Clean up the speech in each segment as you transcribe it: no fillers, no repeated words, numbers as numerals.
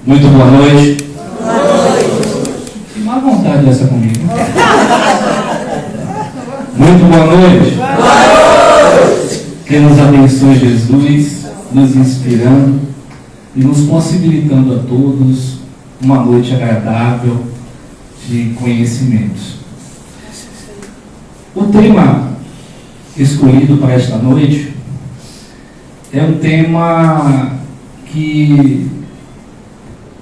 Muito boa noite. Boa noite. Má vontade dessa comigo. Muito boa noite. Boa noite. Que nos abençoe, Jesus, nos inspirando e nos possibilitando a todos uma noite agradável de conhecimentos. O tema escolhido para esta noite é um tema que,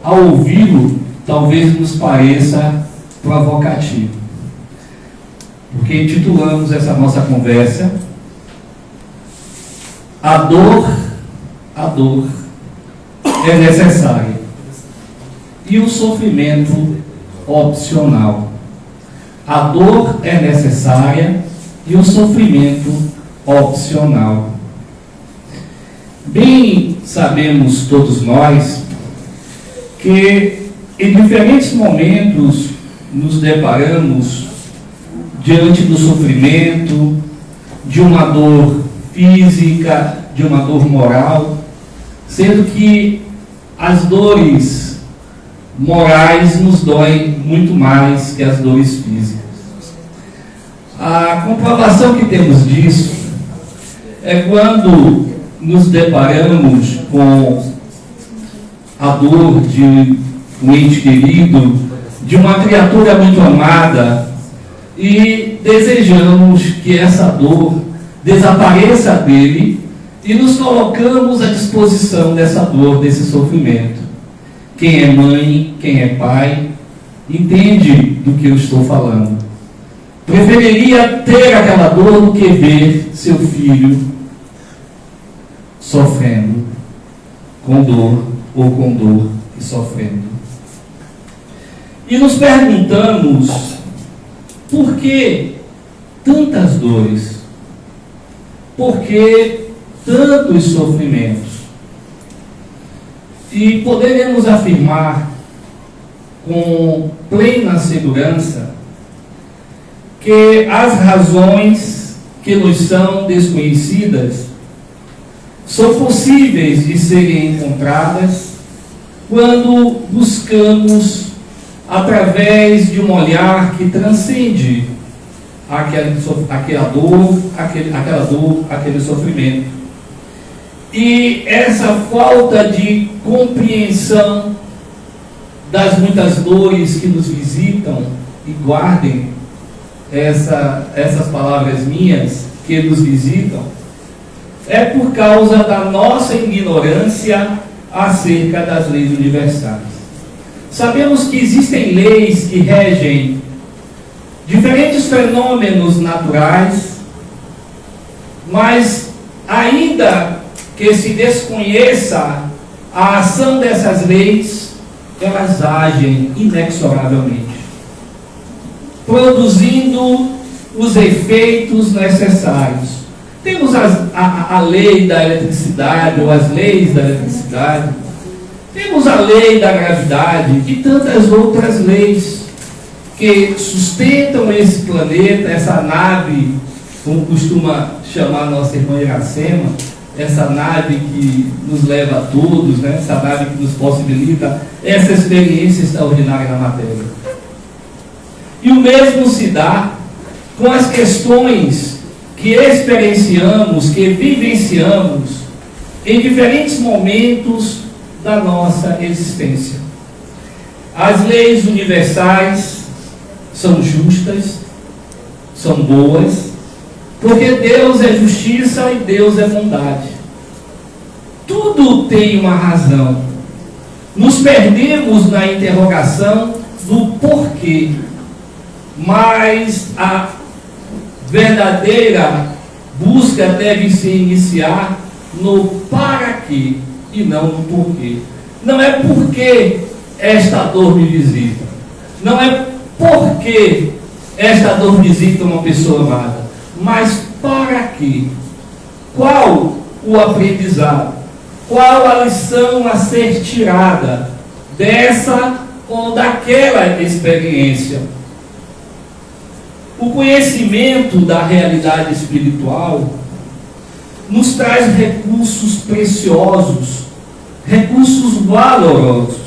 ao ouvi-lo, talvez nos pareça provocativo, porque intitulamos essa nossa conversa A dor é necessária e o sofrimento opcional. A dor é necessária e o sofrimento opcional. Bem sabemos todos nós que em diferentes momentos nos deparamos diante do sofrimento, de uma dor física, de uma dor moral, sendo que as dores morais nos doem muito mais que as dores físicas. A comprovação que temos disso é quando nos deparamos com a dor de um ente querido, de uma criatura muito amada, e desejamos que essa dor desapareça dele e nos colocamos à disposição dessa dor, desse sofrimento. Quem é mãe, quem é pai, entende do que eu estou falando. Preferiria ter aquela dor do que ver seu filho sofrendo com dor ou com dor e sofrendo. E nos perguntamos por que tantas dores? Por que tantos sofrimentos? E poderemos afirmar com plena segurança que as razões que nos são desconhecidas são possíveis de serem encontradas quando buscamos através de um olhar que transcende aquela dor, aquele sofrimento. E essa falta de compreensão das muitas dores que nos visitam, e guardem essas palavras minhas, que nos visitam, é por causa da nossa ignorância acerca das leis universais. Sabemos que existem leis que regem diferentes fenômenos naturais, mas ainda que se desconheça a ação dessas leis, elas agem inexoravelmente, produzindo os efeitos necessários. Temos a lei da eletricidade, ou as leis da eletricidade, temos a lei da gravidade e tantas outras leis que sustentam esse planeta, essa nave, como costuma chamar nossa irmã Iracema, essa nave que nos leva a todos, né? Essa nave que nos possibilita essa experiência extraordinária na matéria. E o mesmo se dá com as questões que experienciamos, que vivenciamos em diferentes momentos da nossa existência. As leis universais são justas, são boas, porque Deus é justiça e Deus é bondade. Tudo tem uma razão. Nos perdemos na interrogação do porquê, mas a verdadeira busca deve se iniciar no para quê e não no porquê. Não é porque esta dor me visita, não é porque esta dor visita uma pessoa amada, mas para quê? Qual o aprendizado? Qual a lição a ser tirada dessa ou daquela experiência? O conhecimento da realidade espiritual nos traz recursos preciosos, recursos valorosos,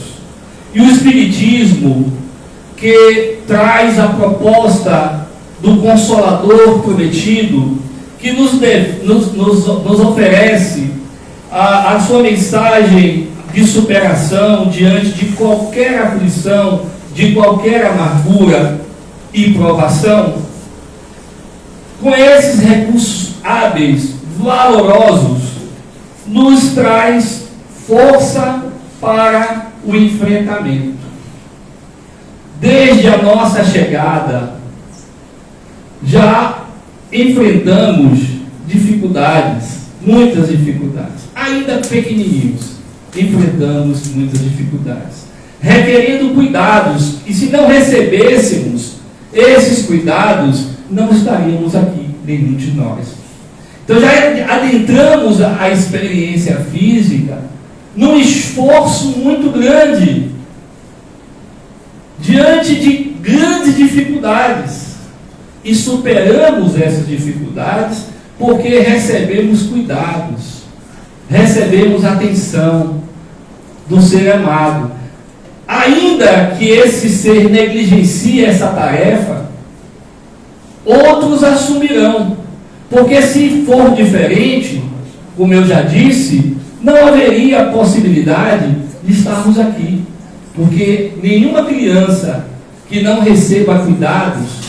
e o Espiritismo, que traz a proposta do Consolador prometido, que nos oferece a sua mensagem de superação diante de qualquer aflição, de qualquer amargura e provação. Com esses recursos hábeis, valorosos, nos traz força para o enfrentamento. Desde a nossa chegada, já enfrentamos dificuldades, muitas dificuldades, ainda pequenininhos, enfrentamos muitas dificuldades, requerendo cuidados, e se não recebêssemos esses cuidados, não estaríamos aqui, nenhum de nós. Então já adentramos a experiência física num esforço muito grande, diante de grandes dificuldades, e superamos essas dificuldades porque recebemos cuidados, recebemos atenção do ser amado. Ainda que esse ser negligencie essa tarefa, outros assumirão, porque se for diferente, como eu já disse, não haveria possibilidade de estarmos aqui, porque nenhuma criança que não receba cuidados,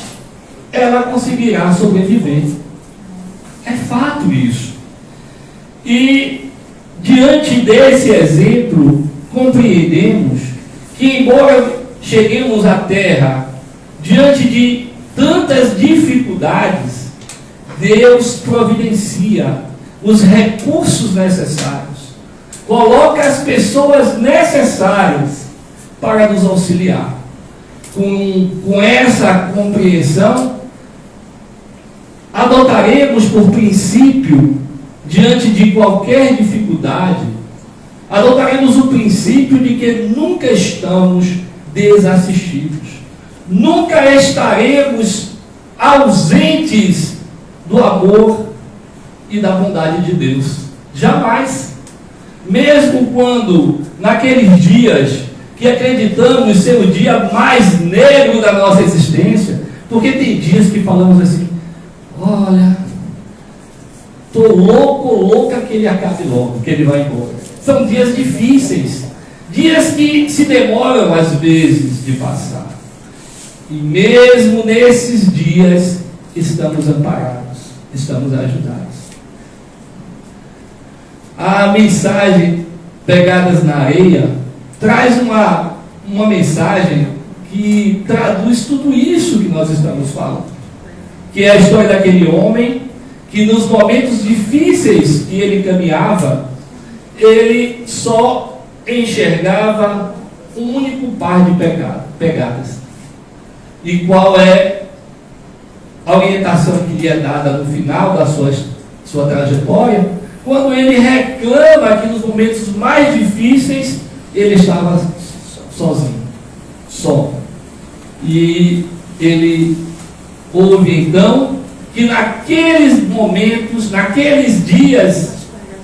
ela conseguirá sobreviver. É fato isso. E diante desse exemplo, compreendemos que, embora cheguemos à Terra diante de tantas dificuldades, Deus providencia os recursos necessários, coloca as pessoas necessárias para nos auxiliar. Com essa compreensão, adotaremos por princípio, diante de qualquer dificuldade, adotaremos o princípio de que nunca estamos desassistidos, nunca estaremos ausentes do amor e da bondade de Deus. Jamais. Mesmo quando, naqueles dias que acreditamos ser o dia mais negro da nossa existência, porque tem dias que falamos assim: olha, estou louca que ele acabe logo, que ele vai embora. São dias difíceis, dias que se demoram às vezes de passar. E mesmo nesses dias estamos amparados, estamos ajudados. A mensagem Pegadas na Areia traz uma mensagem que traduz tudo isso que nós estamos falando, que é a história daquele homem que nos momentos difíceis que ele caminhava, ele só enxergava um único par de pegadas. E qual é a orientação que lhe é dada no final da sua trajetória? Quando ele reclama que nos momentos mais difíceis ele estava sozinho, só. E ele ouve então que naqueles momentos, naqueles dias,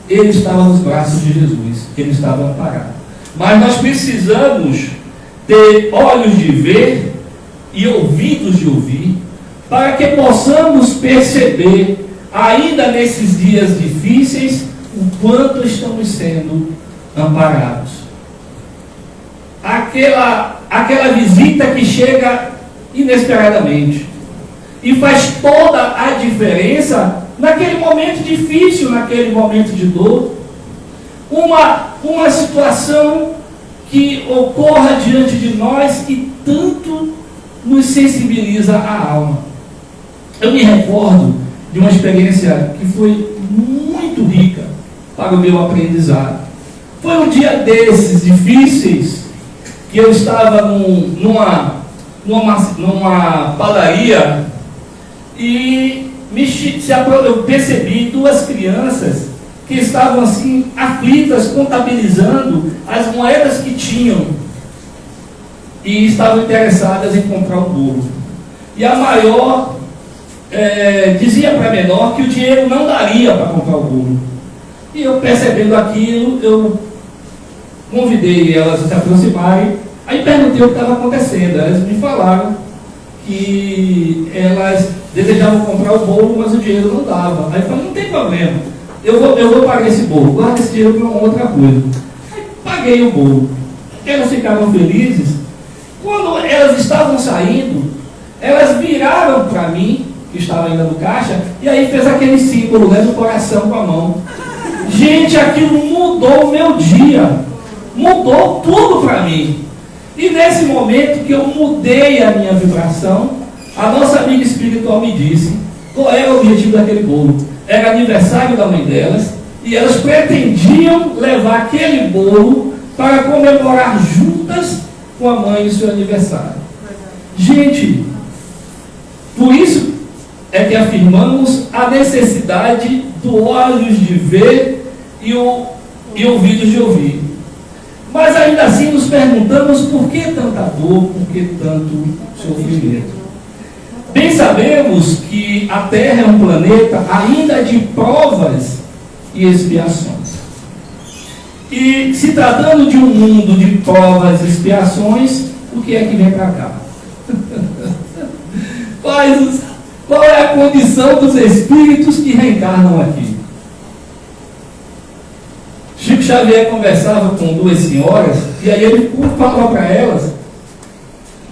ele estava nos braços de Jesus, que ele estava amparado. Mas nós precisamos ter olhos de ver e ouvidos de ouvir, para que possamos perceber, ainda nesses dias difíceis, o quanto estamos sendo amparados. Aquela visita que chega inesperadamente e faz toda a diferença naquele momento difícil, naquele momento de dor. Uma situação que ocorra diante de nós e tanto nos sensibiliza a alma. Eu me recordo de uma experiência que foi muito rica para o meu aprendizado. Foi um dia desses difíceis que eu estava numa padaria e eu percebi duas crianças que estavam assim aflitas, contabilizando as moedas que tinham e estavam interessadas em comprar um bolo. E a maior dizia para a menor que o dinheiro não daria para comprar o bolo. E eu, percebendo aquilo, eu convidei elas a se aproximarem. Aí perguntei o que estava acontecendo. Elas me falaram que elas desejavam comprar o bolo, mas o dinheiro não dava. Aí eu falei, não tem problema, eu vou pagar esse bolo, guarda esse dinheiro para uma outra coisa. Aí paguei o bolo. Elas ficaram felizes. Quando elas estavam saindo, elas viraram para mim, que estava ainda no caixa, e aí fez aquele símbolo, né, do coração com a mão. Gente, aquilo mudou o meu dia, mudou tudo para mim. E nesse momento que eu mudei a minha vibração, a nossa amiga espiritual me disse qual era o objetivo daquele bolo. Era aniversário da mãe delas, e elas pretendiam levar aquele bolo para comemorar juntas com a mãe o seu aniversário. Gente, por isso é que afirmamos a necessidade do olhos de ver e ouvidos de ouvir. Mas ainda assim nos perguntamos por que tanta dor, por que tanto sofrimento. Bem sabemos que a Terra é um planeta ainda de provas e expiações. E se tratando de um mundo de provas e expiações, o que é que vem para cá? Qual é a condição dos espíritos que reencarnam aqui? Chico Xavier conversava com duas senhoras, e aí ele falava para elas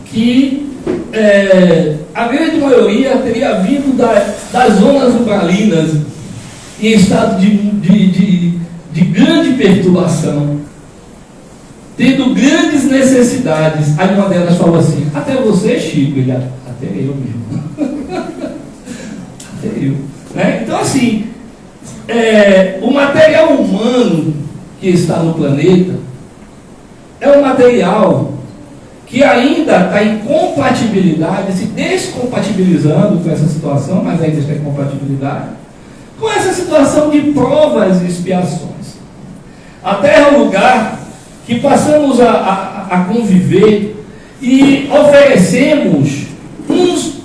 que a grande maioria teria vindo das zonas umbralinas em estado de grande perturbação, tendo grandes necessidades. Aí uma delas falou assim, até você, Chico? Ele, até eu mesmo. Até eu. Né? Então assim, o material humano que está no planeta é um material que ainda está em compatibilidade, se descompatibilizando com essa situação, mas ainda está em compatibilidade com essa situação de provas e expiações. A Terra é um lugar que passamos a conviver e oferecemos uns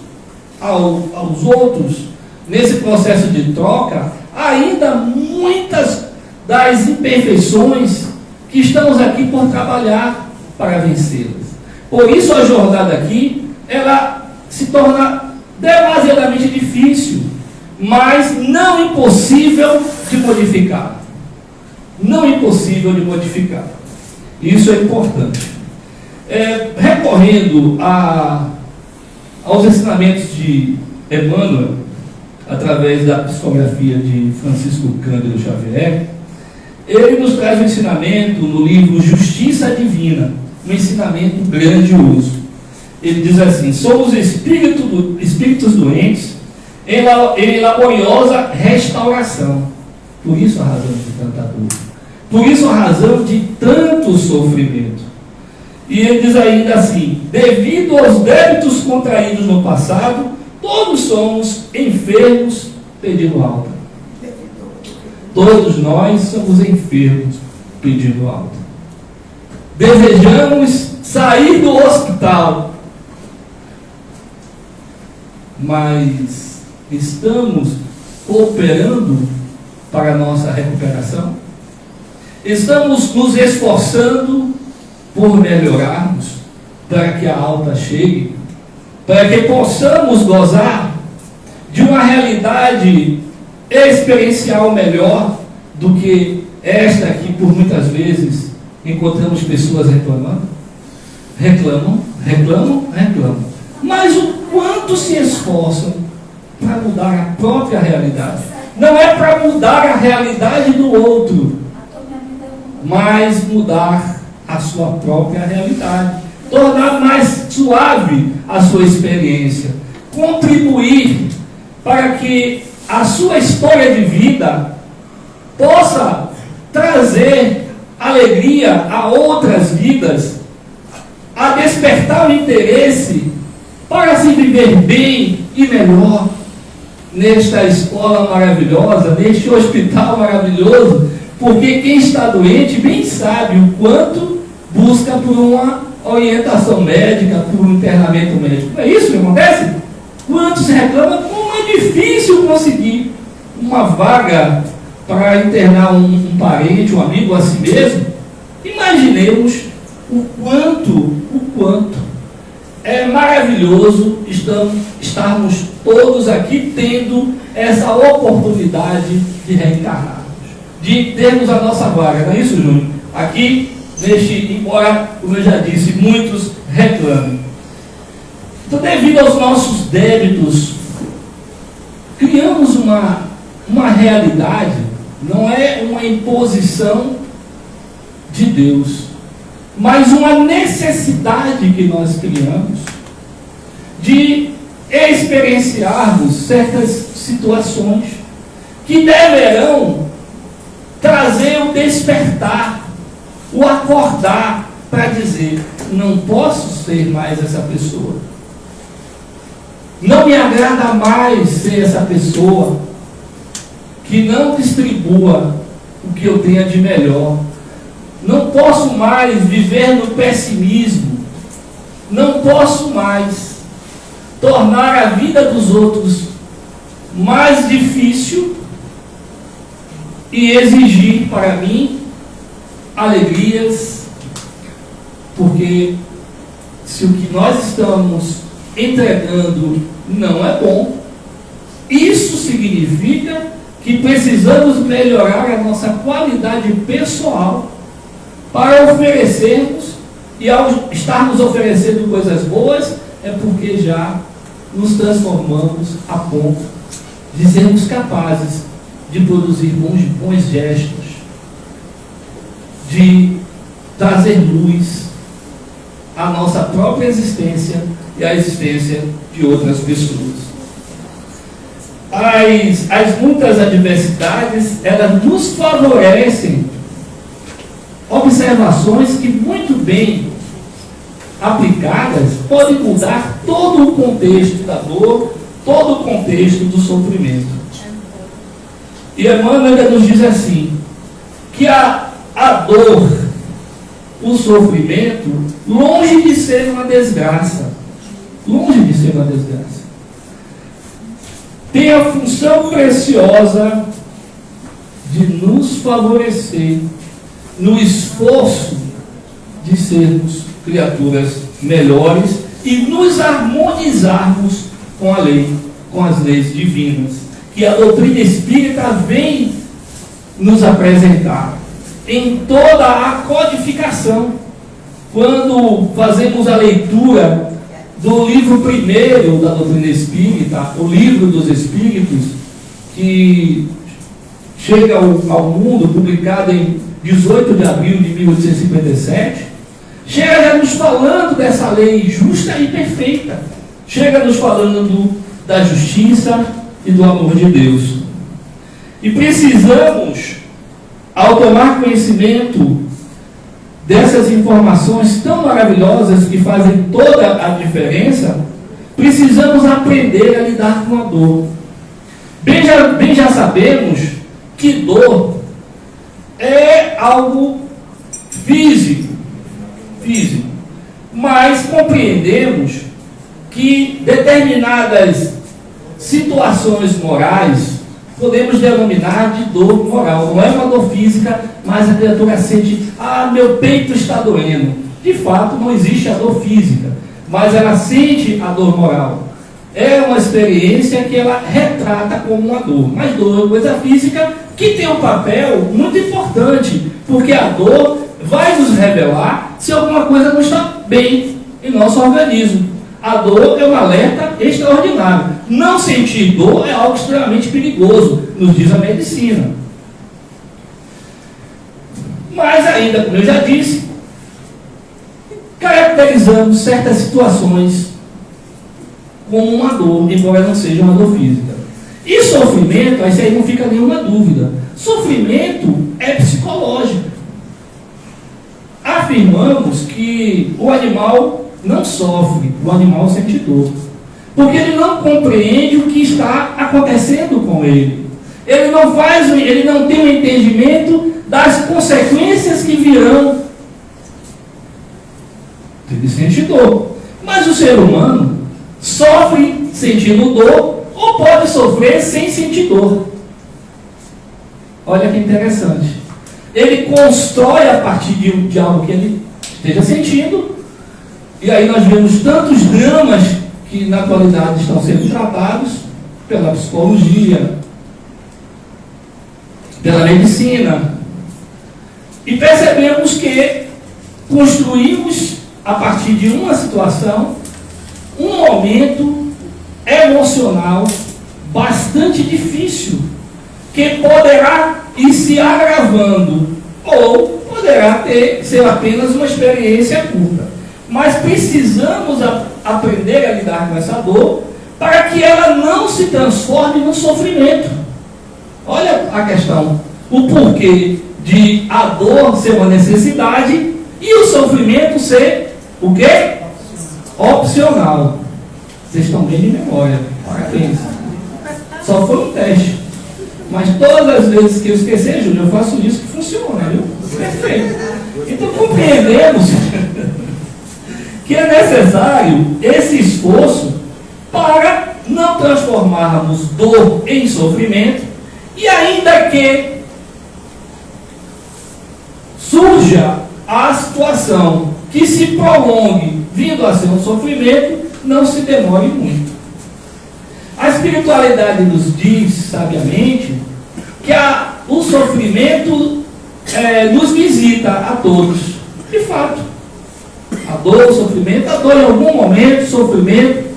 aos outros, nesse processo de troca, ainda muitas das imperfeições que estamos aqui por trabalhar para vencê-las. Por isso a jornada aqui, ela se torna demasiadamente difícil, mas não impossível de modificar. Não impossível de modificar. Isso é importante. Recorrendo aos ensinamentos de Emmanuel, através da psicografia de Francisco Cândido Xavier, ele nos traz um ensinamento no livro Justiça Divina, um ensinamento grandioso. Ele diz assim: somos espíritos doentes em laboriosa restauração. Por isso a razão de tanta dor. Por isso a razão de tanto sofrimento. E ele diz ainda assim: devido aos débitos contraídos no passado, todos somos enfermos pedindo alta. Todos nós somos enfermos pedindo alta. Desejamos sair do hospital, mas estamos cooperando para a nossa recuperação? Estamos nos esforçando por melhorarmos, para que a alta chegue, para que possamos gozar de uma realidade experiencial melhor do que esta aqui, por muitas vezes encontramos pessoas reclamando. Reclamam. Mas o quanto se esforçam para mudar a própria realidade? Não é para mudar a realidade do outro, mas mudar a sua própria realidade, tornar mais suave a sua experiência, contribuir para que a sua história de vida possa trazer alegria a outras vidas, a despertar o interesse para se viver bem e melhor nesta escola maravilhosa, neste hospital maravilhoso, porque quem está doente bem sabe o quanto busca por uma orientação médica, por um internamento médico. Não é isso que acontece? Quantos reclamam como é difícil conseguir uma vaga para internar um parente, um amigo, a si mesmo? Imaginemos o quanto maravilhoso estarmos todos aqui tendo essa oportunidade de reencarnarmos, de termos a nossa vaga, não é isso, Júnior? Aqui, embora, como eu já disse, muitos reclamem. Então, devido aos nossos débitos, criamos uma realidade, não é uma imposição de Deus, mas uma necessidade que nós criamos de experienciarmos certas situações que deverão trazer o despertar, o acordar para dizer: não posso ser mais essa pessoa, não me agrada mais ser essa pessoa que não distribua o que eu tenho de melhor. Não posso mais viver no pessimismo. Não posso mais tornar a vida dos outros mais difícil e exigir para mim alegrias, porque se o que nós estamos entregando não é bom, isso significa que precisamos melhorar a nossa qualidade pessoal para oferecermos, e ao estarmos oferecendo coisas boas, é porque já nos transformamos a ponto de sermos capazes de produzir bons gestos, de trazer luz à nossa própria existência e à existência de outras pessoas. As muitas adversidades, elas nos favorecem observações que, muito bem aplicadas, podem mudar todo o contexto da dor, todo o contexto do sofrimento. E Emmanuel ainda nos diz assim, que a dor, o sofrimento, longe de ser uma desgraça, tem a função preciosa de nos favorecer no esforço de sermos criaturas melhores e nos harmonizarmos com a lei, com as leis divinas, que a doutrina espírita vem nos apresentar em toda a codificação. Quando fazemos a leitura do livro primeiro da doutrina espírita, o Livro dos Espíritos, que chega ao mundo, publicado em 18 de abril de 1857, chega já nos falando dessa lei justa e perfeita, chega nos falando da justiça e do amor de Deus. E precisamos, ao tomar conhecimento dessas informações tão maravilhosas que fazem toda a diferença, precisamos aprender a lidar com a dor. Bem já sabemos que dor é algo físico, mas compreendemos que determinadas situações morais podemos denominar de dor moral. Não é uma dor física, mas a criatura sente: meu peito está doendo. De fato, não existe a dor física, mas ela sente a dor moral. É uma experiência que ela retrata como uma dor. Mas dor é uma coisa física que tem um papel muito importante, porque a dor vai nos revelar se alguma coisa não está bem em nosso organismo. A dor é um alerta extraordinário. Não sentir dor é algo extremamente perigoso, nos diz a medicina. Mas ainda, como eu já disse, caracterizamos certas situações como uma dor, embora não seja uma dor física. E sofrimento, isso aí não fica nenhuma dúvida. Sofrimento é psicológico. Afirmamos que o animal não sofre, o animal sente dor, porque ele não compreende o que está acontecendo com ele. Ele não tem o entendimento das consequências que virão. Ele sente dor. Mas o ser humano sofre sentindo dor, ou pode sofrer sem sentir dor. Olha que interessante. Ele constrói a partir de algo que ele esteja sentindo. E aí nós vemos tantos dramas que na atualidade estão sendo tratados pela psicologia, pela medicina. E percebemos que construímos, a partir de uma situação, um momento emocional bastante difícil, que poderá ir se agravando, ou poderá ser apenas uma experiência curta. Mas precisamos aprender a lidar com essa dor, para que ela não se transforme no sofrimento. Olha a questão, o porquê de a dor ser uma necessidade e o sofrimento ser o quê? Opcional. Vocês estão bem de memória, parabéns. Só foi um teste. Mas todas as vezes que eu esquecer, Júlio, eu faço isso que funciona, viu? Perfeito. Então compreendemos que é necessário esse esforço para não transformarmos dor em sofrimento, e ainda que surja a situação que se prolongue vindo a ser um sofrimento, não se demore muito. A espiritualidade nos diz, sabiamente, que o sofrimento nos visita a todos. De fato, a dor, o sofrimento, a dor em algum momento, o sofrimento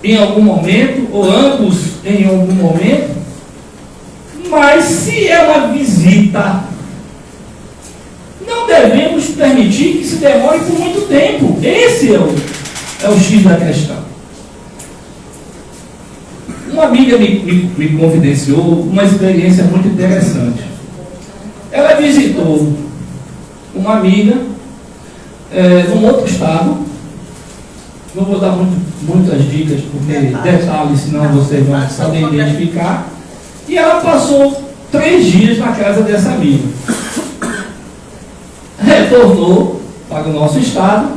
em algum momento, ou ambos em algum momento. Mas se é uma visita, não devemos permitir que se demore por muito tempo. Esse é o X da questão. Uma amiga me confidenciou uma experiência muito interessante. Ela visitou uma amiga num outro estado. Não vou dar muitas dicas, porque detalhes, senão vocês vão saber identificar. E ela passou 3 dias na casa dessa amiga. Retornou para o nosso estado,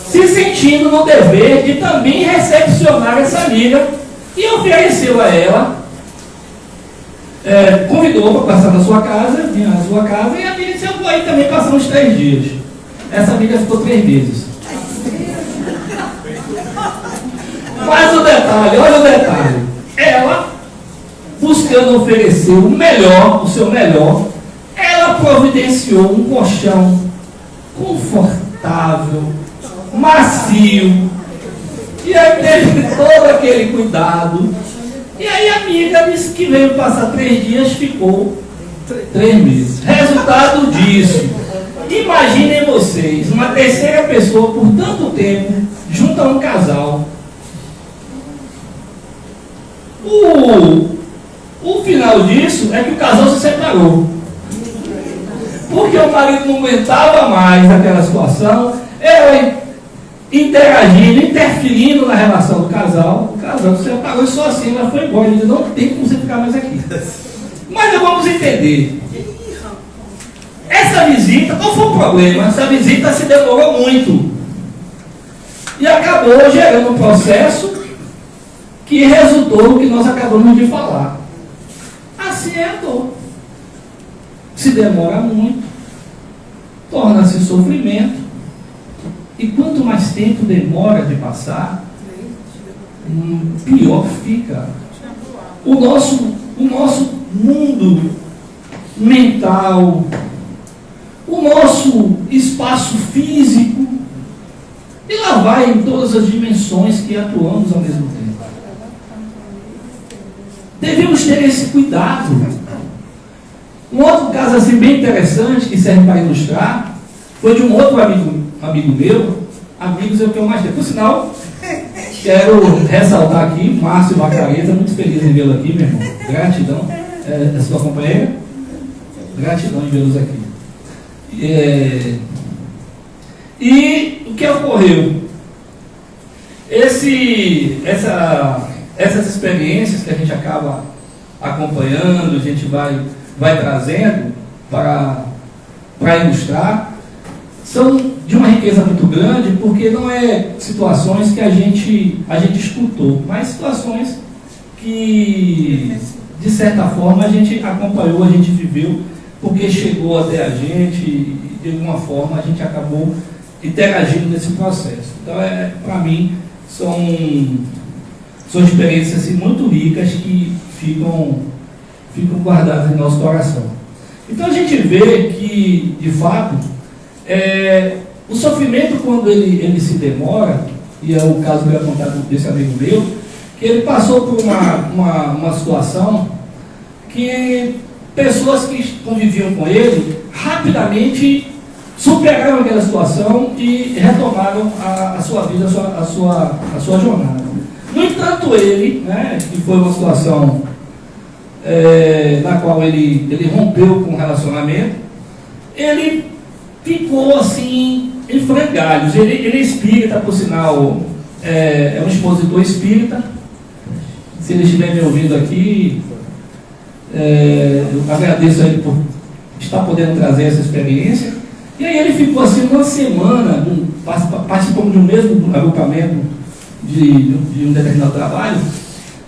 se sentindo no dever de também recepcionar essa amiga, e ofereceu a ela, convidou para passar na sua casa, vinha na sua casa, e a amiga disse: eu vou aí também passar uns 3 dias. Essa amiga ficou 3 meses. Mas o detalhe, olha o detalhe, ela, buscando oferecer o melhor, o seu melhor, ela providenciou um colchão confortável, macio, e aí teve todo aquele cuidado. E aí a amiga disse que veio passar 3 dias, ficou 3 meses. Resultado disso, imaginem vocês, uma terceira pessoa por tanto tempo junto a um casal. O final disso é que o casal se separou. Porque o marido não aguentava mais aquela situação, ela interagindo, interferindo na relação do casal, o casal se separou e só assim ela foi embora. Ele disse: não tem como você ficar mais aqui. Mas vamos entender. Essa visita, qual foi o problema? Essa visita se demorou muito. E acabou gerando um processo que resultou no que nós acabamos de falar. Assim é a dor. Se demora muito, torna-se sofrimento, e quanto mais tempo demora de passar, pior fica. O nosso mundo mental, o nosso espaço físico, e lá vai em todas as dimensões que atuamos ao mesmo tempo. Devemos ter esse cuidado. Um outro caso assim bem interessante, que serve para ilustrar, foi de um outro amigo meu. Amigos é o que eu mais tenho. Por sinal, quero ressaltar aqui, Márcio Vacareta, muito feliz em vê-lo aqui, meu irmão. Gratidão. É sua companheira? Gratidão em vê-los aqui. E o que ocorreu? Essas experiências que a gente acaba acompanhando, a gente vai trazendo para ilustrar, são de uma riqueza muito grande, porque não é situações que a gente escutou, mas situações que, de certa forma, a gente acompanhou, a gente viveu, porque chegou até a gente e, de alguma forma, a gente acabou interagindo nesse processo. Então, para mim, são experiências assim, muito ricas que ficam guardadas em nosso coração. Então a gente vê que, de fato, o sofrimento, quando ele se demora, e é o caso que eu ia contar desse amigo meu, que ele passou por uma situação que pessoas que conviviam com ele rapidamente superaram aquela situação e retomaram a sua vida, a sua jornada. No entanto, ele, né, que foi uma situação na qual ele rompeu com o relacionamento, ele ficou assim em frangalhos. Ele é espírita, por sinal, é um expositor espírita. Se ele estiver me ouvindo aqui, eu agradeço a ele por estar podendo trazer essa experiência. E aí ele ficou assim uma semana, participando de um mesmo agrupamento de um determinado trabalho.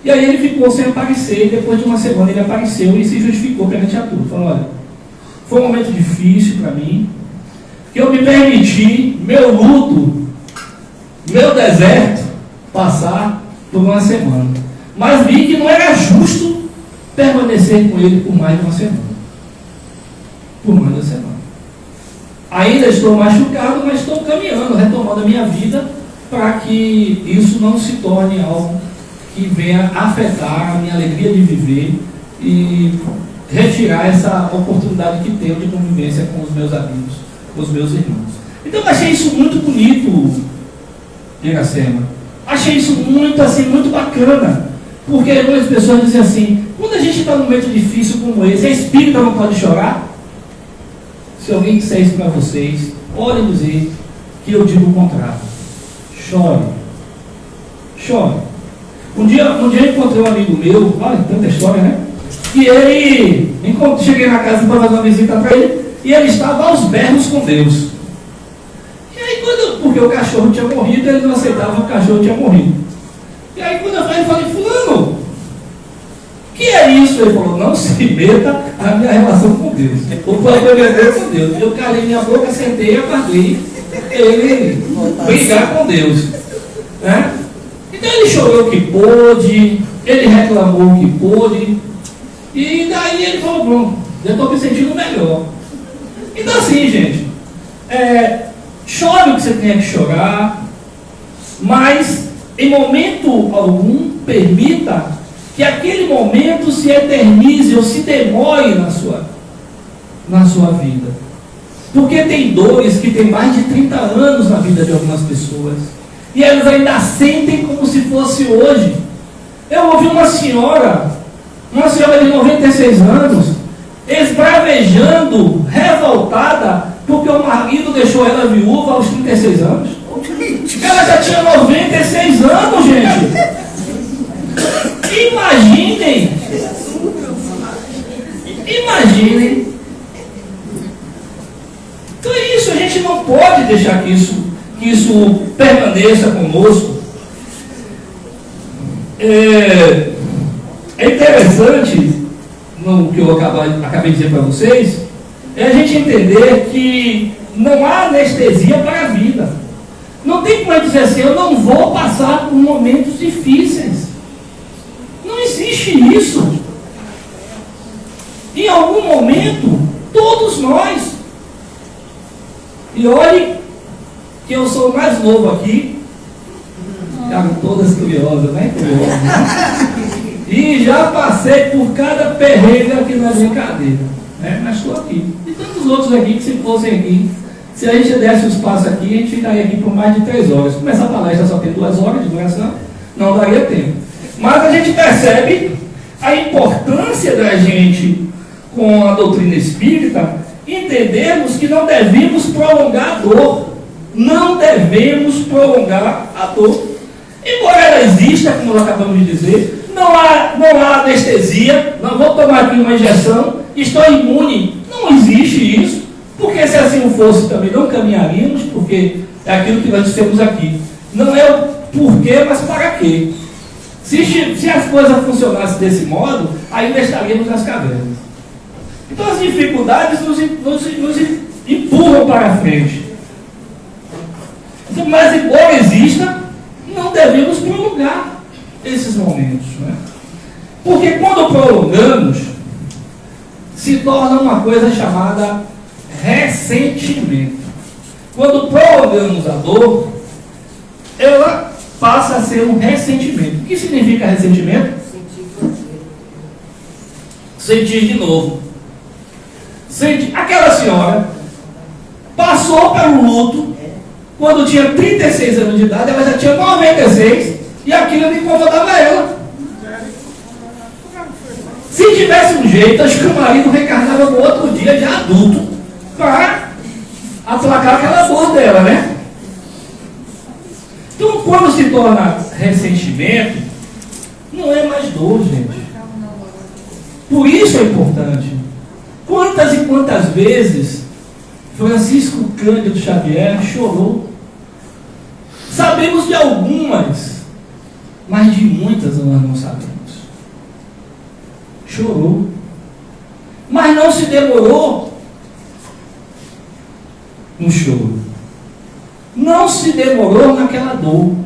E aí ele ficou sem aparecer, e depois de uma semana ele apareceu e se justificou perante a tudo. Falou: olha, foi um momento difícil para mim, que eu me permiti, meu luto, meu deserto, passar por uma semana. Mas vi que não era justo permanecer com ele por mais de uma semana. Por mais de uma semana. Ainda estou machucado, mas estou caminhando, retomando a minha vida, para que isso não se torne algo que venha afetar a minha alegria de viver e retirar essa oportunidade que tenho de convivência com os meus amigos, com os meus irmãos. Então eu achei isso muito bonito, Iracema. Achei isso muito assim, muito bacana. Porque algumas pessoas dizem assim: quando a gente está num momento difícil como esse, a espírita não pode chorar? Se alguém disser isso para vocês, podem dizer que eu digo o contrário. Chore. Chore. Um dia eu encontrei um amigo meu, olha, tanta história, né? E ele, cheguei na casa para fazer uma visita para ele, e ele estava aos berros com Deus. E aí, porque o cachorro tinha morrido, ele não aceitava que o cachorro tinha morrido. E aí, quando eu falei: fulano, que é isso? Ele falou: não se meta na minha relação com Deus. O problema é com Deus. Eu calei minha boca, sentei e aguardei ele brigar com Deus. Né? Então ele chorou o que pôde, ele reclamou o que pôde, e daí ele falou: pronto, eu estou me sentindo melhor. Então assim, gente, chore o que você tenha que chorar, mas em momento algum permita que aquele momento se eternize ou se demore na sua vida. Porque tem dores que têm mais de 30 anos na vida de algumas pessoas, e elas ainda sentem como se fosse hoje. Eu ouvi uma senhora de 96 anos, esbravejando, revoltada, porque o marido deixou ela viúva aos 36 anos. Ela já tinha 96 anos, gente. Imaginem. Então é isso, a gente não pode deixar que isso permaneça conosco. É interessante, no que eu acabei de dizer para vocês, a gente entender que não há anestesia para a vida. Não tem como dizer assim: eu não vou passar por momentos difíceis. Não existe isso. Em algum momento, todos nós. E olhe que eu sou o mais novo aqui. Ficaram todas curiosas, né? E já passei por cada perrengue que não é brincadeira. Né? Mas estou aqui. E tantos outros aqui que, se fossem aqui, se a gente desse o espaço aqui, a gente ficaria aqui por mais de 3 horas. Como essa palestra só tem 2 horas de duração, não daria tempo. Mas a gente percebe a importância da gente, com a doutrina espírita, entendermos que não devemos prolongar a dor. Não devemos prolongar a dor. Embora ela exista, como nós acabamos de dizer, não há anestesia, não vou tomar aqui uma injeção, estou imune. Não existe isso, porque se assim fosse também não caminharíamos, porque é aquilo que nós dissemos aqui. Não é o porquê, mas para quê. Se as coisas funcionassem desse modo, ainda estaríamos nas cavernas. Então as dificuldades nos empurram para a frente. Mas embora exista, não devemos prolongar esses momentos, né? Porque quando prolongamos, se torna uma coisa chamada ressentimento. Quando prolongamos a dor, ela passa a ser um ressentimento. O que significa ressentimento? Sentir de novo. Aquela senhora passou pelo luto, quando tinha 36 anos de idade, ela já tinha 96, e aquilo me incomodava ela. Se tivesse um jeito, acho que o marido reencarnava no outro dia, já adulto, para aplacar aquela dor dela, né? Então, quando se torna ressentimento, não é mais dor, gente. Por isso é importante. Quantas e quantas vezes Francisco Cândido Xavier chorou? Sabemos de algumas, mas de muitas nós não sabemos. Chorou. Mas não se demorou no choro. Não se demorou naquela dor.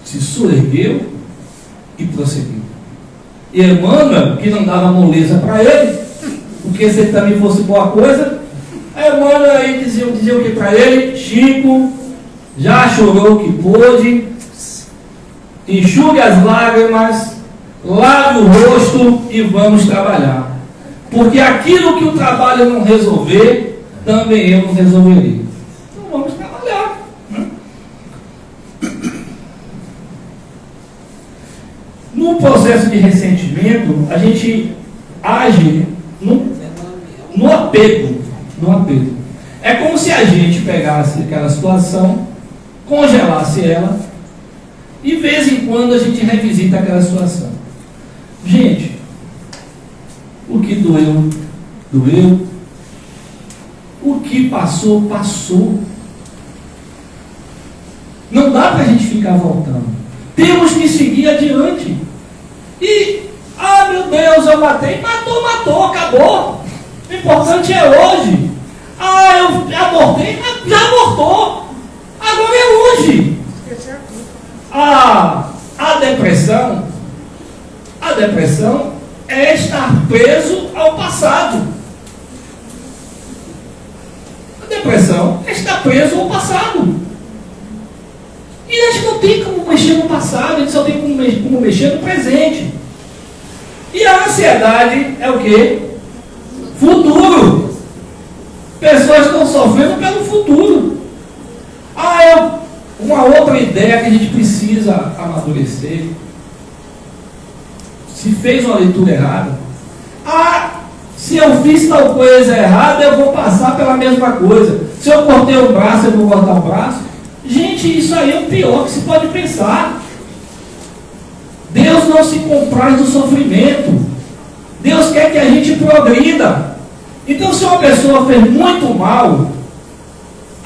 Se soergueu e prosseguiu. E Emmanuel, que não dava moleza para ele, porque se ele também fosse boa coisa, a Emmanuel aí dizia o que para ele? Chico, já chorou o que pôde, enxugue as lágrimas, lave o rosto e vamos trabalhar. Porque aquilo que o trabalho não resolver, também eu não resolverei. Então vamos trabalhar. Né? No processo de ressentimento, a gente age no apego. É como se a gente pegasse aquela situação, congelasse ela, e de vez em quando a gente revisita aquela situação. Gente, o que doeu, doeu. O que passou, passou. Não dá para a gente ficar voltando. Temos que seguir adiante. E, meu Deus, eu matei. Matou, acabou. O importante é hoje. Eu abortei, já abortou. Agora é hoje. A depressão é estar preso ao passado. A depressão é estar preso ao passado. E a gente não tem como mexer no passado, a gente só tem como mexer no presente. E a ansiedade é o quê? Futuro. Pessoas estão sofrendo pelo futuro. Uma outra ideia que a gente precisa amadurecer. Se fez uma leitura errada. Se eu fiz tal coisa errada, eu vou passar pela mesma coisa. Se eu cortei o braço, eu vou cortar o braço. Gente, isso aí é o pior que se pode pensar. Deus não se compraz do sofrimento. Deus quer que a gente progrida. Então, se uma pessoa fez muito mal,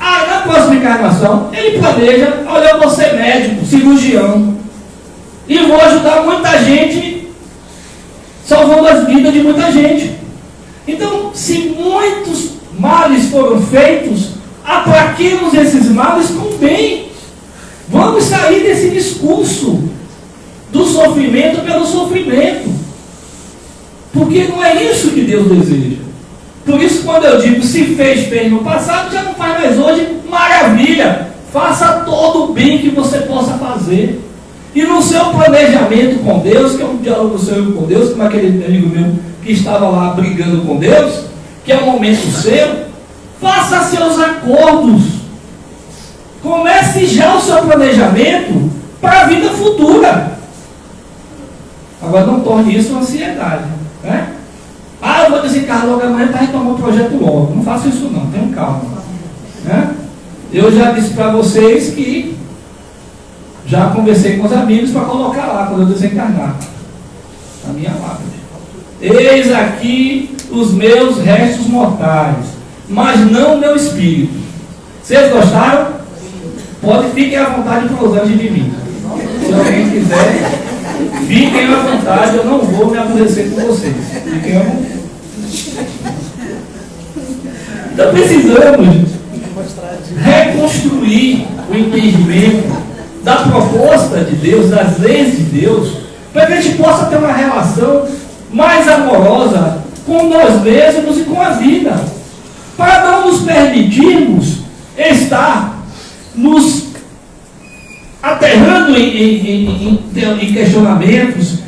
na próxima encarnação, ele planeja: olha, eu vou ser médico, cirurgião, e vou ajudar muita gente, salvando as vidas de muita gente. Então, se muitos males foram feitos, aplaquemos esses males com bem. Vamos sair desse discurso do sofrimento pelo sofrimento, porque não é isso que Deus deseja. Por isso, quando eu digo se fez no passado, já não faz mais hoje, maravilha, faça todo o bem que você possa fazer. E no seu planejamento com Deus, que é um diálogo seu com Deus, como aquele amigo meu que estava lá brigando com Deus, que é um momento seu, faça seus acordos. Comece já o seu planejamento para a vida futura. Agora não torne isso uma ansiedade, né? Eu vou desencarnar logo amanhã para retomar o projeto logo. Não faça isso não, tenham calma, né? Eu já disse para vocês que já conversei com os amigos para colocar lá quando eu desencarnar a minha lápide. Eis aqui os meus restos mortais, mas não o meu espírito. Vocês gostaram? Fiquem à vontade para usar de mim. Se alguém quiser, fiquem à vontade, eu não vou me aborrecer com vocês. Fiquem à vontade. Então precisamos reconstruir o entendimento da proposta de Deus, das leis de Deus, para que a gente possa ter uma relação mais amorosa com nós mesmos e com a vida, para não nos permitirmos estar nos aterrando em questionamentos,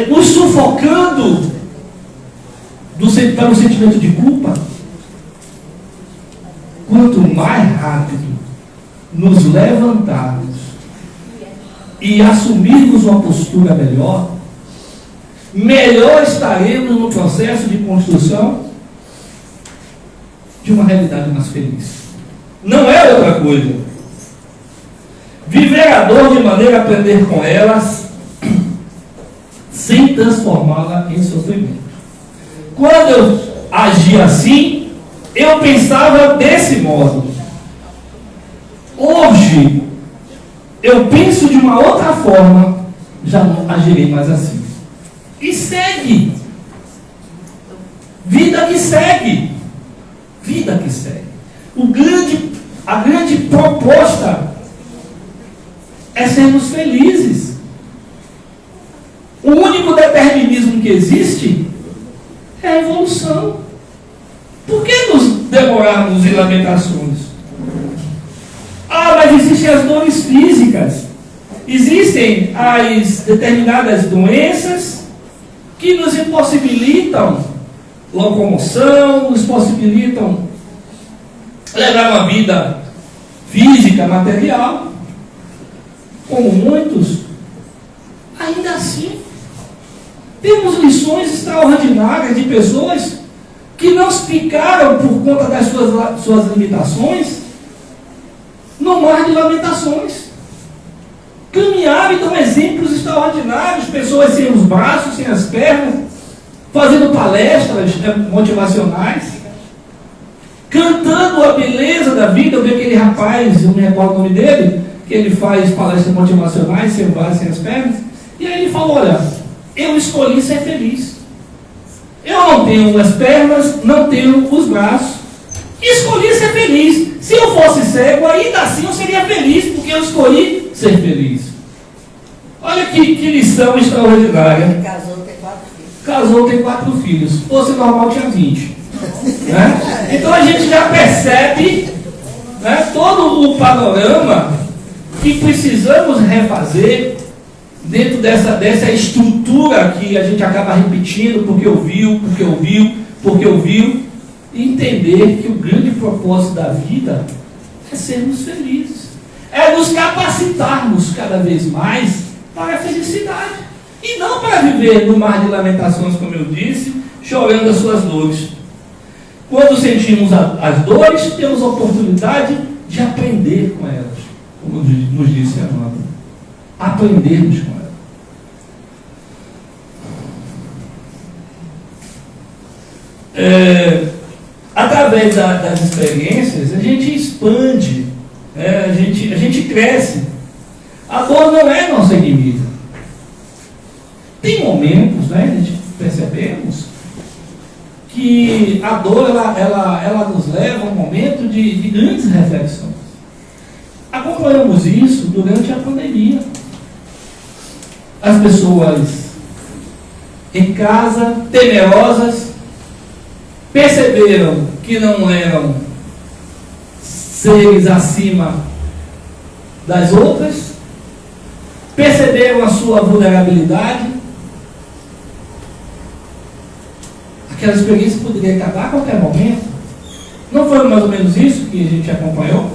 nos sufocando para o sentimento de culpa. Quanto mais rápido nos levantarmos e assumirmos uma postura melhor, melhor estaremos no processo de construção de uma realidade mais feliz. Não é outra coisa. Viver a dor de maneira a aprender com elas, sem transformá-la em sofrimento. Quando eu agia assim, eu pensava desse modo. Hoje, eu penso de uma outra forma, já não agirei mais assim. E segue. Vida que segue. Vida que segue. A grande proposta é sermos felizes. O único determinismo que existe é a evolução. Por que nos demorarmos em lamentações? Mas existem as dores físicas. Existem as determinadas doenças que nos impossibilitam locomoção, nos possibilitam levar uma vida física, material. Como muitos, ainda assim, temos lições extraordinárias de pessoas que não ficaram por conta das suas limitações no mar de lamentações. Caminharam e dão exemplos extraordinários, pessoas sem os braços, sem as pernas, fazendo palestras motivacionais, cantando a beleza da vida. Eu vi aquele rapaz, eu me recordo o nome dele, que ele faz palestras motivacionais, sem o braço, sem as pernas, e aí ele falou: olha, eu escolhi ser feliz. Eu não tenho as pernas, não tenho os braços, escolhi ser feliz. Se eu fosse cego, ainda assim eu seria feliz, porque eu escolhi ser feliz. Olha que lição extraordinária. Ele casou, tem 4 filhos. Casou, tem 4 filhos. Se fosse normal, tinha 20. Né? Então a gente já percebe, né, todo o panorama que precisamos refazer dentro dessa estrutura que a gente acaba repetindo, porque ouviu, e entender que o grande propósito da vida é sermos felizes, é nos capacitarmos cada vez mais para a felicidade, e não para viver no mar de lamentações, como eu disse, chorando as suas dores. Quando sentimos as dores, temos a oportunidade de aprender com elas, como nos disse a Amanda. Aprendermos com elas. Através das experiências, a gente expande, a gente cresce. A dor não é nossa inimiga. Tem momentos, né, a gente percebemos que a dor ela nos leva a um momento de grandes reflexões. Acompanhamos isso durante a pandemia. As pessoas em casa, temerosas, perceberam que não eram seres acima das outras, perceberam a sua vulnerabilidade. Aquela experiência poderia acabar a qualquer momento. Não foi mais ou menos isso que a gente acompanhou?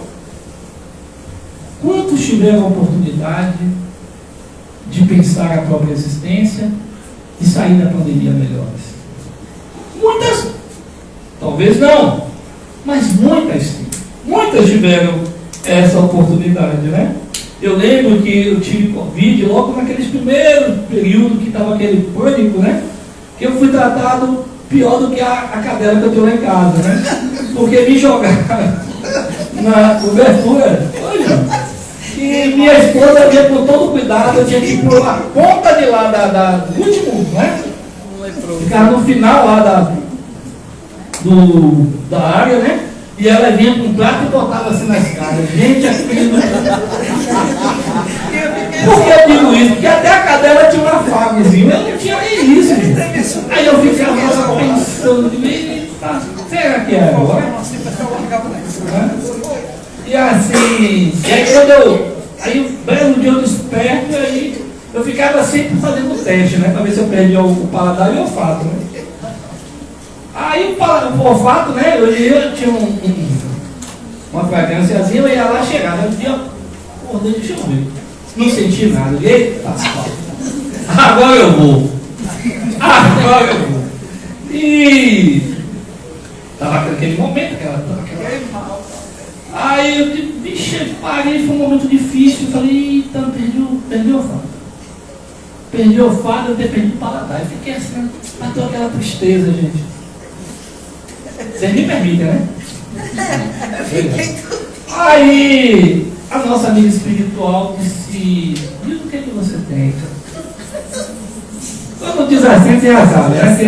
Quantos tiveram a oportunidade de pensar a própria existência e sair da pandemia melhores? Muitas, talvez não, mas muitas tiveram essa oportunidade, né? Eu lembro que eu tive Covid logo naqueles primeiros períodos que estava aquele pânico, né? Que eu fui tratado pior do que a cadela que eu tenho lá em casa, né? Porque me jogaram na cobertura, olha, e minha esposa vinha com todo cuidado, eu tinha que ir por a ponta de lá do último, né? Ficava no final lá da área, né? E ela vinha com um prato e botava assim nas caras. Gente, aquilo. Por que eu digo isso? Porque até a cadela tinha uma fagozinha. Eu não tinha nem isso, gente. Aí eu ficava pensando, eita, será que é agora? E assim, e aí aí um belo dia eu desperto, e aí eu ficava sempre fazendo o teste, né? Para ver se eu perdia o paladar e o olfato, né? Aí o olfato, né? Eu tinha uma fragrânciazinha, eu ia lá chegar, né? Um dia, acordei, deixa eu ver. Não senti nada. Eita, agora eu vou. Agora eu vou. E estava naquele momento, aquela. Aí eu disse, vixe, parei, foi um momento difícil. Eu falei, eita, perdi o olfato. Perdi o olfato, eu perdi o paladar. Eu fiquei assim, bateu aquela tristeza, gente. Vocês me permitem, né? Aí a nossa amiga espiritual disse, diz o que você tem? Quando diz assim, você já sabe, né?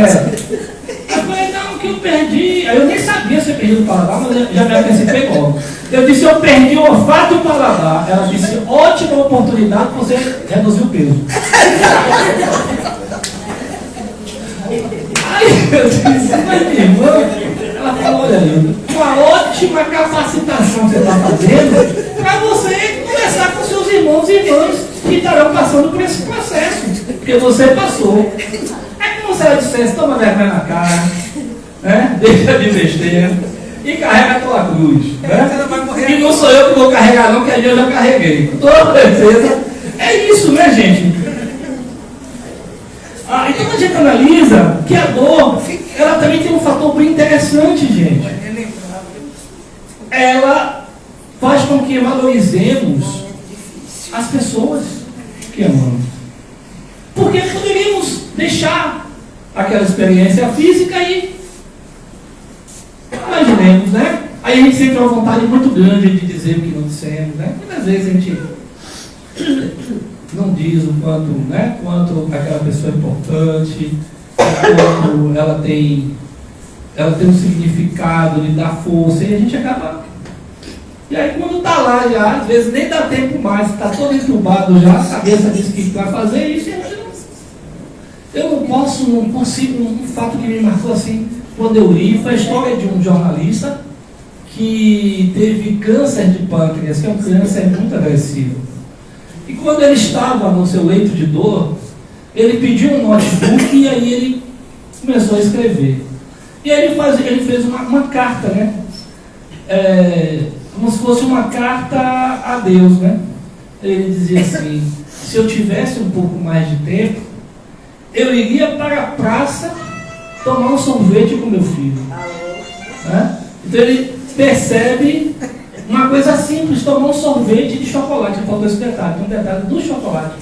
Eu falei, não, que eu perdi. Aí eu nem sabia se eu perdi o paladar, mas já me antecipei logo. Eu disse, eu perdi o olfato e o paladar. Ela disse, ótima oportunidade para você reduzir o peso. Aí eu disse, mas minha irmã, ela falou, olha, uma ótima capacitação que você está fazendo para você conversar com seus irmãos e irmãs que estarão passando por esse processo, porque você passou. É como se ela dissesse, toma vergonha na cara, né? Deixa de besteira e carrega a tua cruz, né? E não sou eu que vou carregar não, que ali eu já carreguei, com toda certeza. É isso, né, gente? Então a gente analisa que a dor, ela também tem um fator bem interessante, gente. Ela faz com que valorizemos as pessoas que amamos. Porque poderíamos deixar aquela experiência física e imaginemos, né? Aí a gente sente uma vontade muito grande de dizer o que não dissemos, né? Muitas vezes a gente não diz o quanto, né? Quanto aquela pessoa é importante, quanto ela tem um significado, lhe dá força, e a gente acaba. E aí quando está lá já, às vezes nem dá tempo mais, está todo entubado já, a cabeça diz que vai fazer isso, e a gente não. Eu não consigo, um fato que me marcou assim, quando eu li, foi a história de um jornalista que teve câncer de pâncreas, que é um câncer muito agressivo. E quando ele estava no seu leito de dor, ele pediu um notebook e aí ele começou a escrever. E aí ele fez uma carta, né? Como se fosse uma carta a Deus, né? Ele dizia assim, se eu tivesse um pouco mais de tempo, eu iria para a praça tomar um sorvete com meu filho. Né? Então ele percebe uma coisa simples, tomar um sorvete de chocolate. Faltou esse detalhe, um detalhe do chocolate.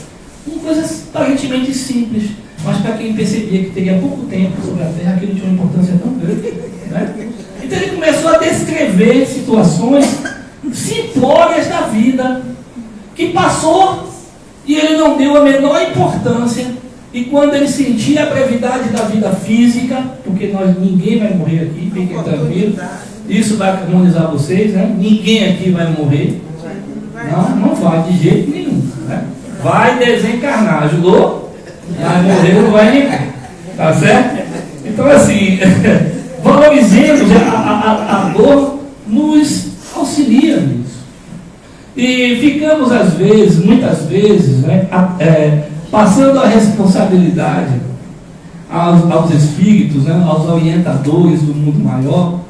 Uma coisa aparentemente simples, mas para quem percebia que teria pouco tempo sobre a Terra, aquilo tinha uma importância tão grande. Né? Então ele começou a descrever situações simplórias da vida, que passou e ele não deu a menor importância. E quando ele sentia a brevidade da vida física, porque ninguém vai morrer aqui, fiquem tranquilos, isso vai harmonizar vocês, né? Ninguém aqui vai morrer. Não vai de jeito nenhum. Né? Vai desencarnar, ajudou? Vai morrer, não vai nem. Tá certo? Então assim, valorizemos a dor, nos auxilia nisso. E ficamos às vezes, muitas vezes, né, passando a responsabilidade aos espíritos, né, aos orientadores do mundo maior,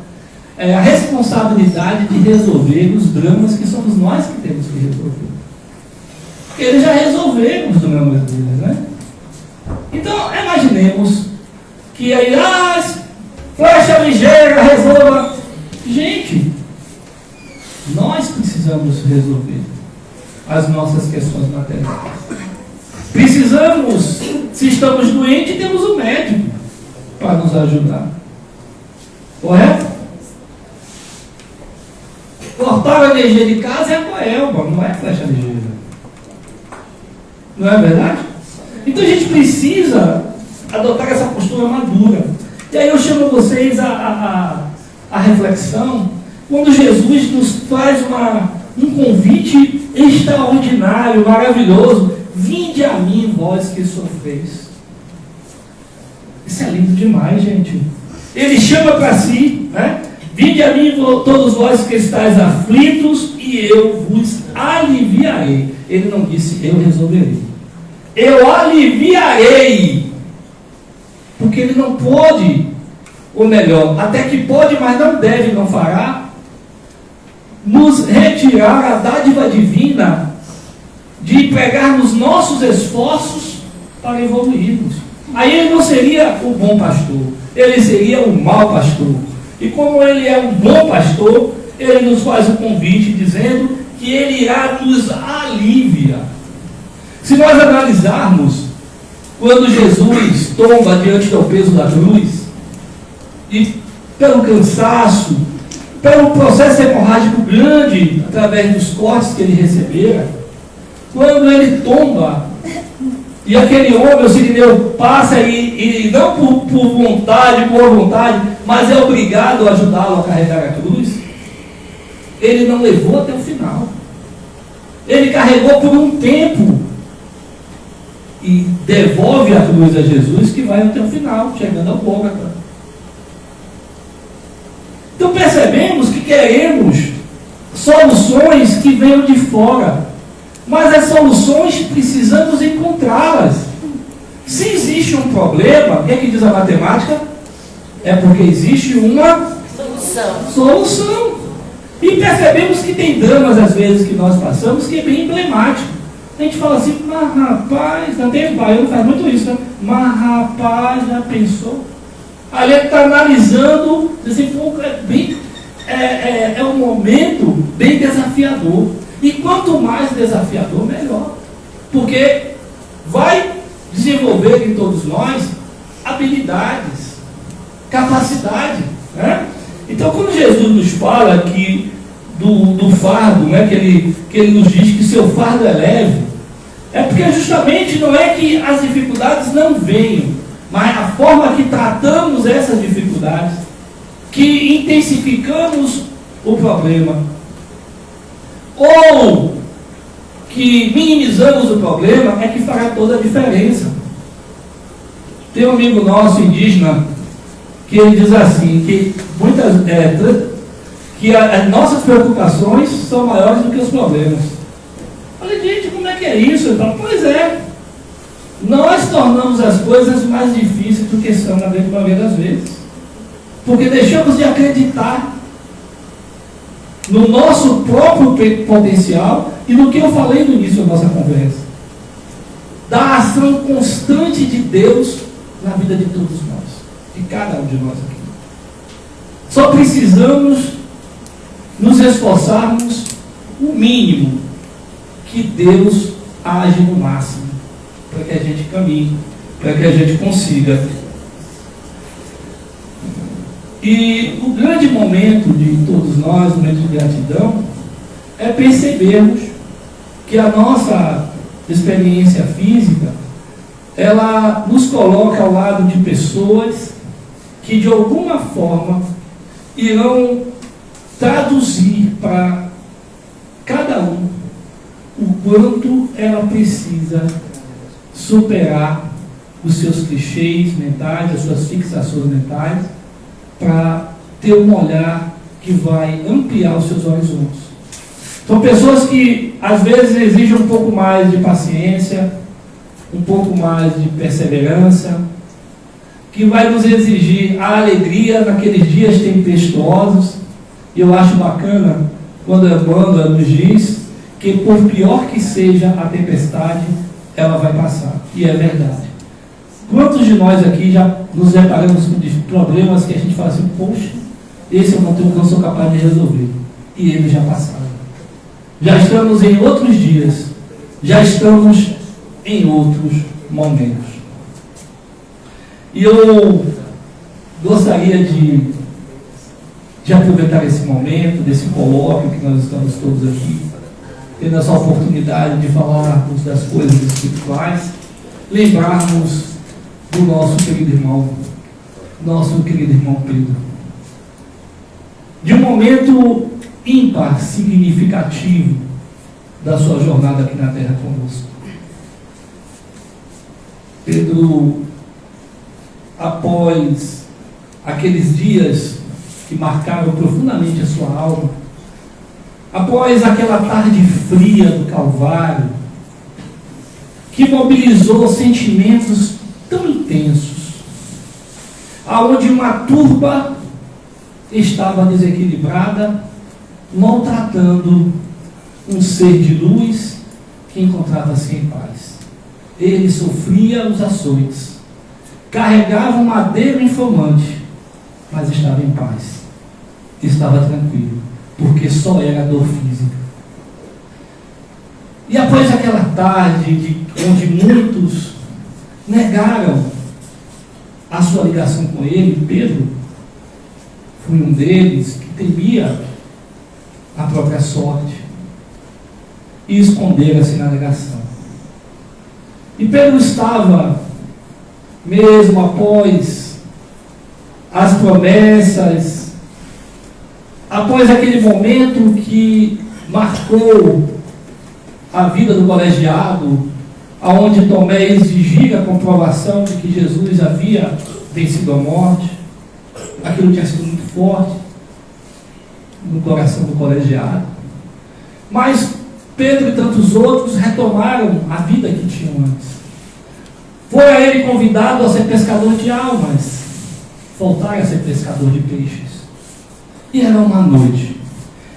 a responsabilidade de resolver os dramas que somos nós que temos que resolver. Porque eles já resolveram os dramas deles, né? Então, imaginemos que aí, flecha ligeira, resolva. Gente, nós precisamos resolver as nossas questões materiais. Precisamos, se estamos doentes, temos um médico para nos ajudar. Correto? Cortar a energia de casa é a coelba, não é flecha ligeira. Não é verdade? Então a gente precisa adotar essa postura madura. E aí eu chamo vocês a reflexão quando Jesus nos faz um convite extraordinário, maravilhoso: vinde a mim, vós que sofreis. Isso é lindo demais, gente. Ele chama para si, né? Vinde a mim, todos vós que estáis aflitos, e eu vos aliviarei. Ele não disse, eu resolverei. Eu aliviarei. Porque ele não pode, ou melhor, até que pode, mas não deve, não fará, nos retirar a dádiva divina de empregarmos nossos esforços para evoluirmos. Aí ele não seria o bom pastor, ele seria o mau pastor. E como ele é um bom pastor, ele nos faz um convite dizendo que ele irá nos aliviar. Se nós analisarmos, quando Jesus tomba diante do peso da cruz, e pelo cansaço, pelo processo hemorrágico grande, através dos cortes que ele recebera, quando ele tomba, e aquele homem, o sirineu, passa e não por vontade, por vontade, mas é obrigado a ajudá-lo a carregar a cruz, ele não levou até o final. Ele carregou por um tempo e devolve a cruz a Jesus, que vai até o final, chegando ao Gólgota. Então percebemos que queremos soluções que venham de fora, mas as soluções precisamos encontrá-las. Se existe um problema, o que é que diz a matemática? É porque existe uma solução. E percebemos que tem dramas às vezes que nós passamos que é bem emblemático. A gente fala assim, mas rapaz, não tem pai, não faz muito isso, né? Mas rapaz, já pensou? Ali ele está analisando, assim, é um momento bem desafiador. E quanto mais desafiador, melhor. Porque vai desenvolver em todos nós habilidades, capacidade. Né? Então, quando Jesus nos fala aqui do fardo, né, que ele nos diz que seu fardo é leve, é porque justamente não é que as dificuldades não venham, mas a forma que tratamos essas dificuldades, que intensificamos o problema, ou que minimizamos o problema, é que fará toda a diferença. Tem um amigo nosso indígena que ele diz assim, que as nossas preocupações são maiores do que os problemas. Eu falei, gente, como é que é isso? Ele fala, pois é, nós tornamos as coisas mais difíceis do que são na maioria das vezes, porque deixamos de acreditar no nosso próprio potencial e no que eu falei no início da nossa conversa, da ação constante de Deus na vida de todos nós, de cada um de nós aqui. Só precisamos nos esforçarmos o mínimo, que Deus age no máximo, para que a gente caminhe, para que a gente consiga. E o grande momento de todos nós, o momento de gratidão, é percebermos que a nossa experiência física, ela nos coloca ao lado de pessoas que de alguma forma irão traduzir para cada um o quanto ela precisa superar os seus clichês mentais, as suas fixações mentais, para ter um olhar que vai ampliar os seus horizontes. São pessoas que às vezes exigem um pouco mais de paciência, um pouco mais de perseverança, que vai nos exigir a alegria naqueles dias tempestuosos. E eu acho bacana quando a banda nos diz que por pior que seja a tempestade, ela vai passar. E é verdade. Quantos de nós aqui já nos deparamos com problemas que a gente fala assim, poxa, esse eu não sou capaz de resolver. E eles já passaram. Já estamos em outros dias. Já estamos em outros momentos. E eu gostaria de aproveitar esse momento, desse colóquio que nós estamos todos aqui, tendo essa oportunidade de falarmos das coisas espirituais, lembrarmos do nosso querido irmão Pedro. de um momento ímpar, significativo da sua jornada aqui na terra conosco. Pedro, após aqueles dias que marcaram profundamente a sua alma, após aquela tarde fria do Calvário, que mobilizou sentimentos tão intensos, aonde uma turba estava desequilibrada, maltratando um ser de luz que encontrava-se em paz. Ele sofria os açoites, carregava um madeiro inflamante, mas estava em paz, estava tranquilo, porque só era dor física. E após aquela tarde onde muitos negaram a sua ligação com ele, Pedro foi um deles que temia a própria sorte e escondera-se na negação. E Pedro estava, mesmo após as promessas, após aquele momento que marcou a vida do colegiado, aonde Tomé exigia a comprovação de que Jesus havia vencido a morte, aquilo tinha sido muito forte no coração do colegiado. Mas Pedro e tantos outros retomaram a vida que tinham antes. Foi a ele convidado a ser pescador de almas, voltar a ser pescador de peixes. E era uma noite.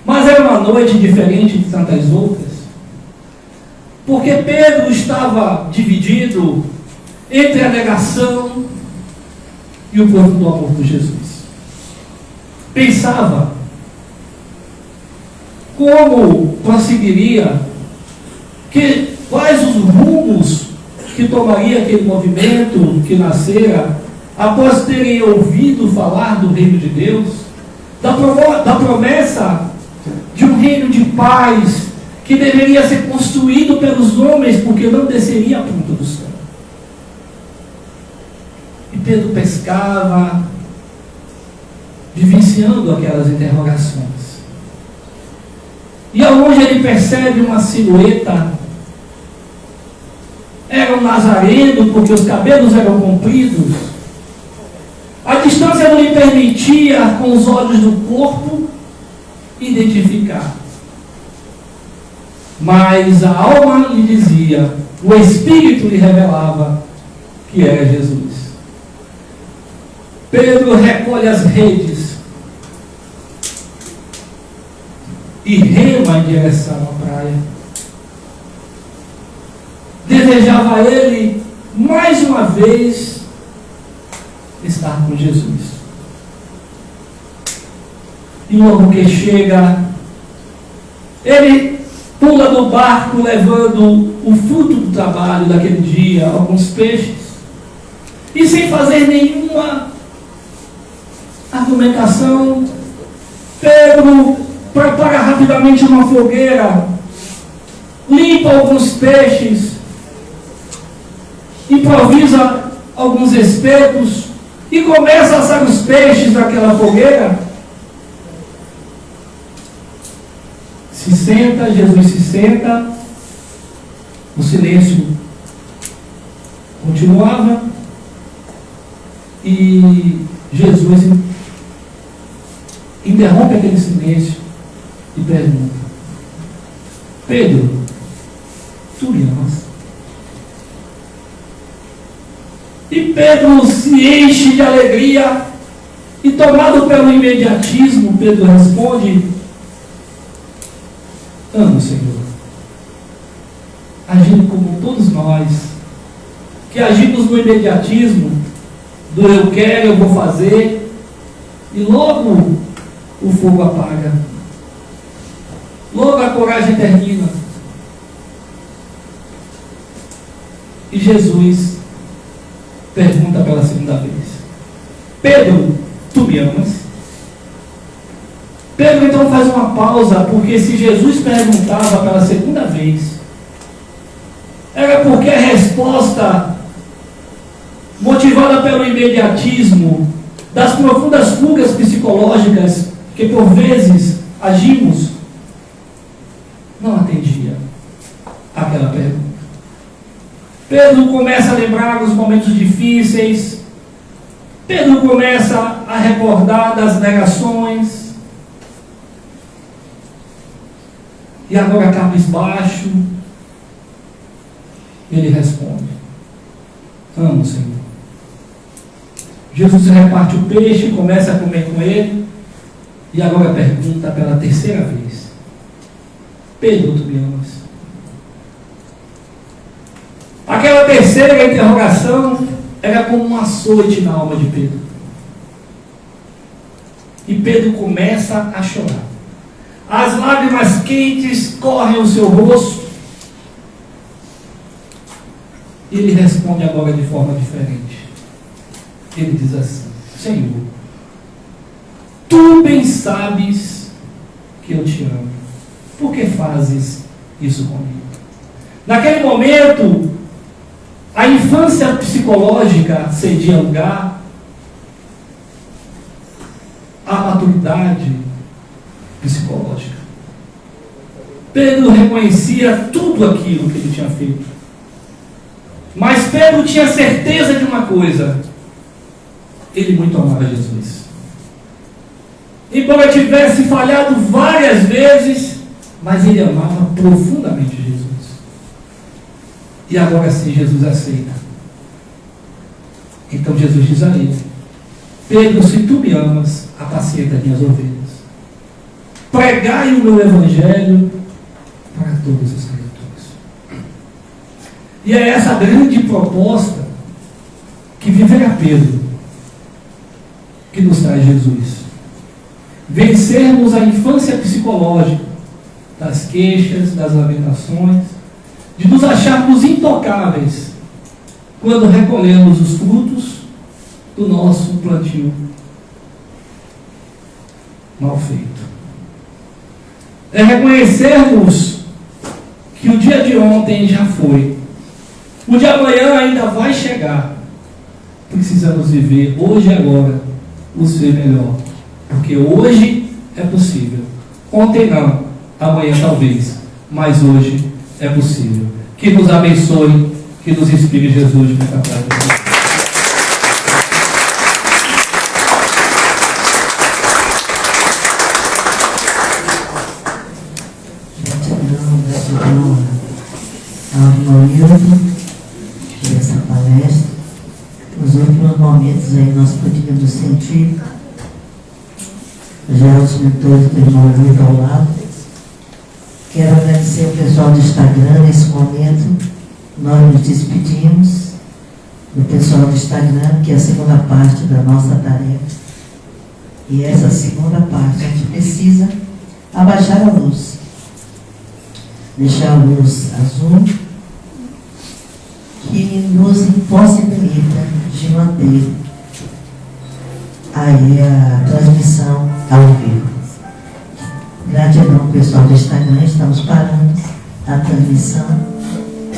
Mas era uma noite diferente de tantas outras, porque Pedro estava dividido entre a negação e o profundo amor de Jesus. Pensava como prosseguiria, quais os rumos que tomaria aquele movimento que nascera após terem ouvido falar do reino de Deus, da promessa de um reino de paz que deveria ser construído pelos homens, porque não desceria a ponta do céu. E Pedro pescava, vivenciando aquelas interrogações. E ao longe ele percebe uma silhueta. Era um nazareno, porque os cabelos eram compridos. A distância não lhe permitia, com os olhos do corpo, identificar. Mas a alma lhe dizia, o Espírito lhe revelava que era Jesus. Pedro recolhe as redes e rema em direção à praia. Desejava ele, mais uma vez, estar com Jesus. E logo que chega, ele pula do barco levando o fruto do trabalho daquele dia, alguns peixes, e sem fazer nenhuma argumentação, Pedro prepara rapidamente uma fogueira, limpa alguns peixes, improvisa alguns espetos e começa a assar os peixes daquela fogueira. Se senta, Jesus se senta, o silêncio continuava e Jesus interrompe aquele silêncio e pergunta: Pedro, tu me amas? E Pedro se enche de alegria e, tomado pelo imediatismo, Pedro responde: amo, Senhor. Agindo como todos nós, que agimos no imediatismo do eu quero, eu vou fazer, e logo o fogo apaga, logo a coragem termina. E Jesus pergunta pela segunda vez: Pedro, tu me amas? Pedro então faz uma pausa, porque se Jesus perguntava pela segunda vez, era porque a resposta, motivada pelo imediatismo, das profundas fugas psicológicas que por vezes agimos, não atendia aquela pergunta. Pedro começa a lembrar dos momentos difíceis, Pedro começa a recordar das negações, e agora cabisbaixo, ele responde: amo o Senhor. Jesus reparte o peixe, começa a comer com ele, e agora pergunta pela terceira vez: Pedro, tu me amas? Aquela terceira interrogação era como um açoite na alma de Pedro. E Pedro começa a chorar. As lágrimas quentes correm o seu rosto. E ele responde agora de forma diferente. Ele diz assim: Senhor, tu bem sabes que eu te amo. Por que fazes isso comigo? Naquele momento, a infância psicológica cedia lugar, a maturidade psicológica. Pedro reconhecia tudo aquilo que ele tinha feito. Mas Pedro tinha certeza de uma coisa: ele muito amava Jesus. Embora tivesse falhado várias vezes, mas ele amava profundamente Jesus. E agora sim Jesus aceita. Então Jesus diz a ele: Pedro, se tu me amas, apacenta as minhas ovelhas. Pregai o meu evangelho para todas as criaturas. E é essa grande proposta que viverá Pedro que nos traz Jesus. Vencermos a infância psicológica das queixas, das lamentações, de nos acharmos intocáveis quando recolhemos os frutos do nosso plantio mal feito. É reconhecermos que o dia de ontem já foi, o de amanhã ainda vai chegar. Precisamos viver hoje e agora o ser melhor, porque hoje é possível, ontem não, amanhã talvez, mas hoje é possível. Que nos abençoe, que nos inspire Jesus de muita paz. Gratidão ao irmão Hilton por essa palestra. Nos últimos momentos aí nós podíamos sentir já os mentores do irmão Hilton ao lado. Quero agradecer ao pessoal do Instagram nesse momento. Nós nos despedimos do pessoal do Instagram, que é a segunda parte da nossa tarefa. E essa segunda parte a gente precisa abaixar a luz. Deixar a luz azul, que nos impossibilita de manter aí a transmissão ao vivo. Gratidão, pessoal do Instagram, estamos parando a transmissão.